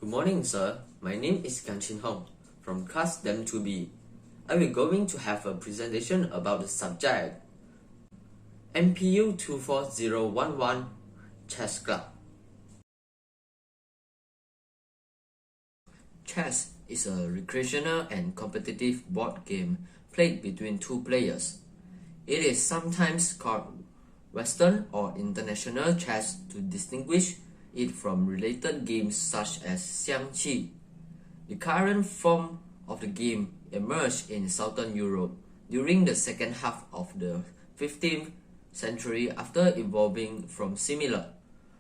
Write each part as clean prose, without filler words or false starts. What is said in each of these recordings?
Good morning, sir. My name is Kanchin Hong from class DEM2B. I will going to have a presentation about the subject MPU24011 Chess Club. Chess is a recreational and competitive board game played between two players. It is sometimes called Western or International chess to distinguish it from related games such as Xiangqi. The current form of the game emerged in Southern Europe during the second half of the 15th century after evolving from similar,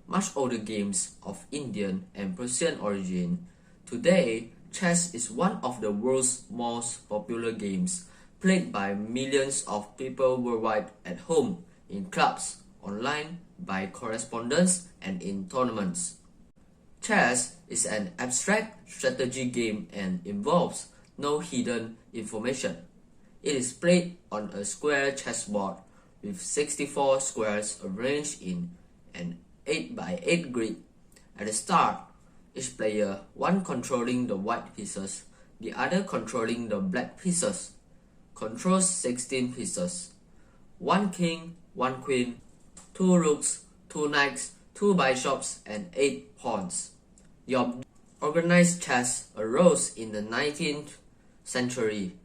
much older games of Indian and Persian origin. Today, chess is one of the world's most popular games, played by millions of people worldwide at home, in clubs, online, by correspondence, and in tournaments. Chess is an abstract strategy game and involves no hidden information. It is played on a square chessboard with 64 squares arranged in an 8x8 grid. At the start, each player, one controlling the white pieces, the other controlling the black pieces, controls 16 pieces: 1 king, 1 queen, 2 rooks, 2 knights, 2 bishops, and 8 pawns. The organized chess arose in the 19th century.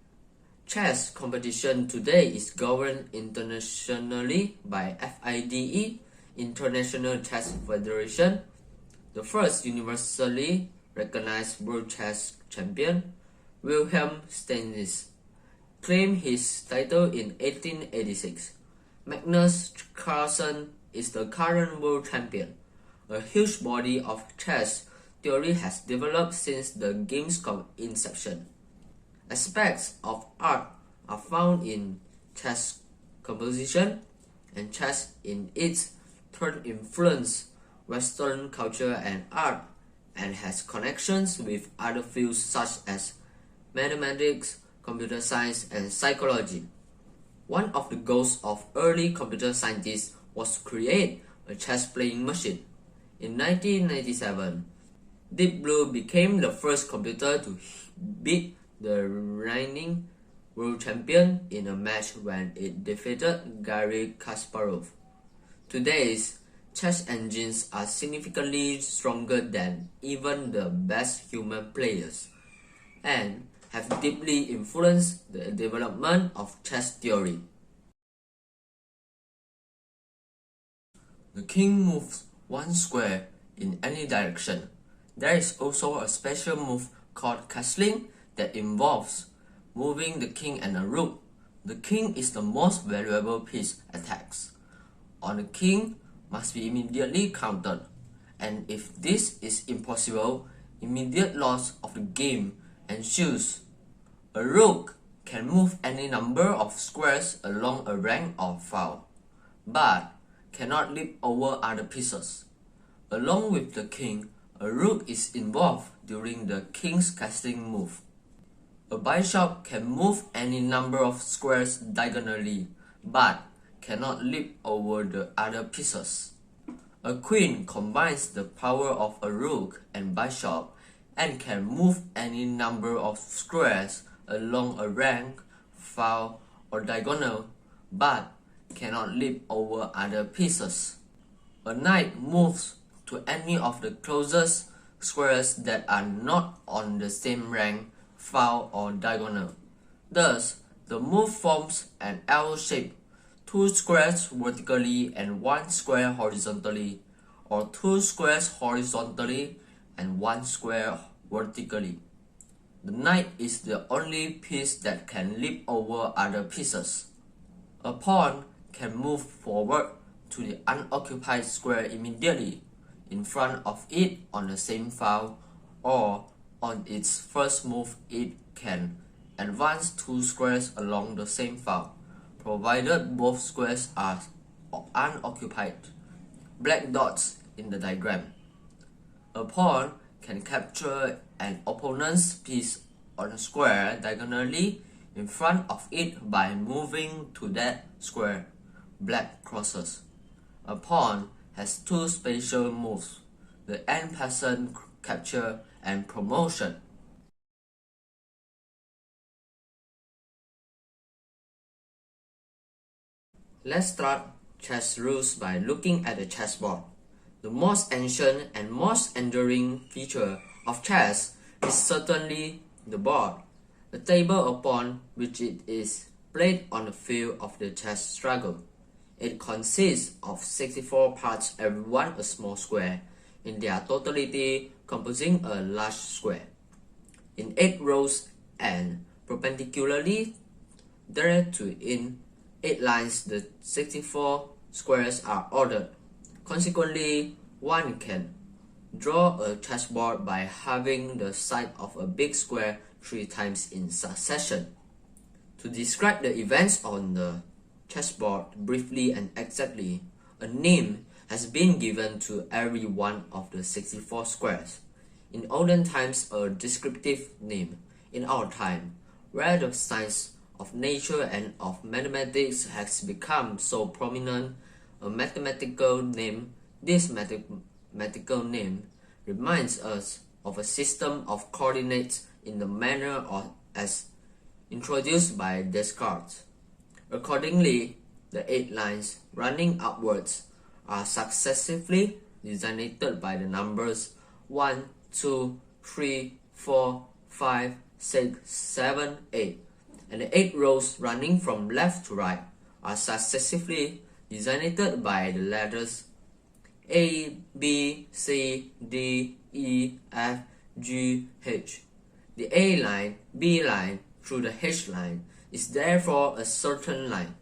Chess competition today is governed internationally by FIDE, International Chess Federation. The first universally recognized world chess champion, Wilhelm Steinitz, claimed his title in 1886. Magnus Carlsen is the current world champion. A huge body of chess theory has developed since the game's inception. Aspects of art are found in chess composition, and chess in its turn influenced Western culture and art, and has connections with other fields such as mathematics, computer science, and psychology. One of the goals of early computer scientists was to create a chess-playing machine. In 1997, Deep Blue became the first computer to beat the reigning world champion in a match when it defeated Garry Kasparov. Today's chess engines are significantly stronger than even the best human players, and have deeply influenced the development of chess theory. The king moves 1 square in any direction. There is also a special move called castling that involves moving the king and a rook. The king is the most valuable piece attacks. On the king must be immediately countered, and if this is impossible, immediate loss of the game ensues. A rook can move any number of squares along a rank or file, but cannot leap over other pieces. Along with the king, a rook is involved during the king's castling move. A bishop can move any number of squares diagonally, but cannot leap over the other pieces. A queen combines the power of a rook and bishop and can move any number of squares along a rank, file, or diagonal, but cannot leap over other pieces. A knight moves to any of the closest squares that are not on the same rank, file, or diagonal. Thus, the move forms an L shape: 2 squares vertically and 1 square horizontally, or 2 squares horizontally and 1 square vertically. The knight is the only piece that can leap over other pieces. A pawn can move forward to the unoccupied square immediately in front of it on the same file, or on its first move it can advance 2 squares along the same file, provided both squares are unoccupied. Black dots in the diagram. A pawn can capture an opponent's piece on a square diagonally in front of it by moving to that square. Black crosses. A pawn has 2 special moves: the en passant capture, and promotion. Let's start chess rules by looking at the chessboard. The most ancient and most enduring feature of chess is certainly the board, the table upon which it is played on the field of the chess struggle. It consists of 64 parts, every one a small square, in their totality composing a large square. In 8 rows and perpendicularly thereto in 8 lines, the 64 squares are ordered. Consequently, one can draw a chessboard by halving the side of a big square 3 times in succession. To describe the events on the chessboard briefly and exactly, a name has been given to every one of the 64 squares. In olden times, a descriptive name. In our time, where the science of nature and of mathematics has become so prominent, a mathematical name. This mathematical name reminds us of a system of coordinates in the manner as introduced by Descartes. Accordingly, the 8 lines running upwards are successively designated by the numbers 1, 2, 3, 4, 5, 6, 7, 8, and the 8 rows running from left to right are successively designated by the letters A, B, C, D, E, F, G, H. The A line, B line through the H line is therefore a certain line.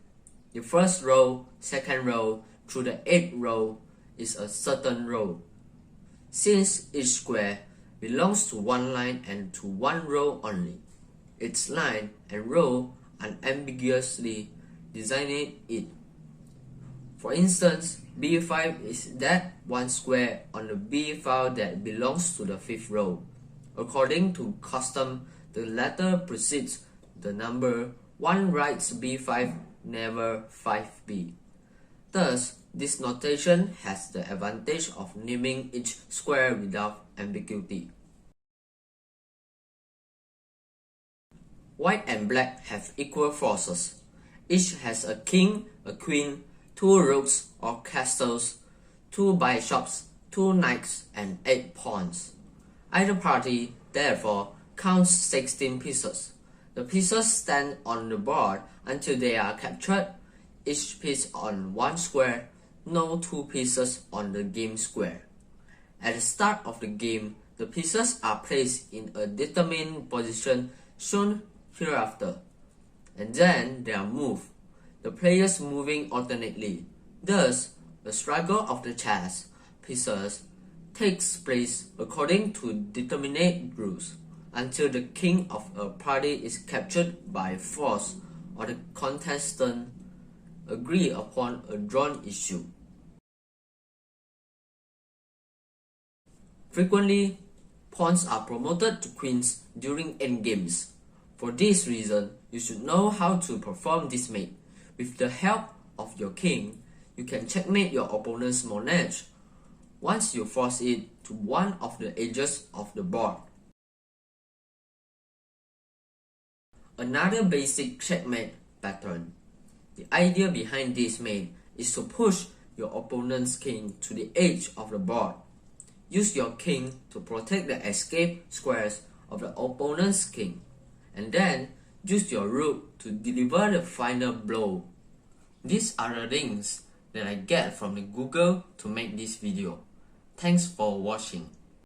The first row, second row through the 8th row is a certain row. Since each square belongs to one line and to one row only, its line and row unambiguously designate it. For instance, B5 is that one square on the B file that belongs to the 5th row. According to custom, the letter precedes the number. One writes B5, never 5B. Thus, this notation has the advantage of naming each square without ambiguity. White and black have equal forces. Each has a king, a queen, 2 rooks or castles, 2 bishops, 2 knights, and 8 pawns. Either party, therefore, counts 16 pieces. The pieces stand on the board until they are captured, each piece on one square, no 2 pieces on the game square. At the start of the game, the pieces are placed in a determined position shown hereafter, and then they are moved, the players moving alternately. Thus, the struggle of the chess pieces takes place according to determinate rules until the king of a party is captured by force or the contestant agree upon a drawn issue. Frequently, pawns are promoted to queens during endgames. For this reason, you should know how to perform this mate. With the help of your king, you can checkmate your opponent's monarch once you force it to one of the edges of the board. Another basic checkmate pattern. The idea behind this mate is to push your opponent's king to the edge of the board. Use your king to protect the escape squares of the opponent's king, and then use your rook to deliver the final blow. These are the links that I get from the Google to make this video. Thanks for watching.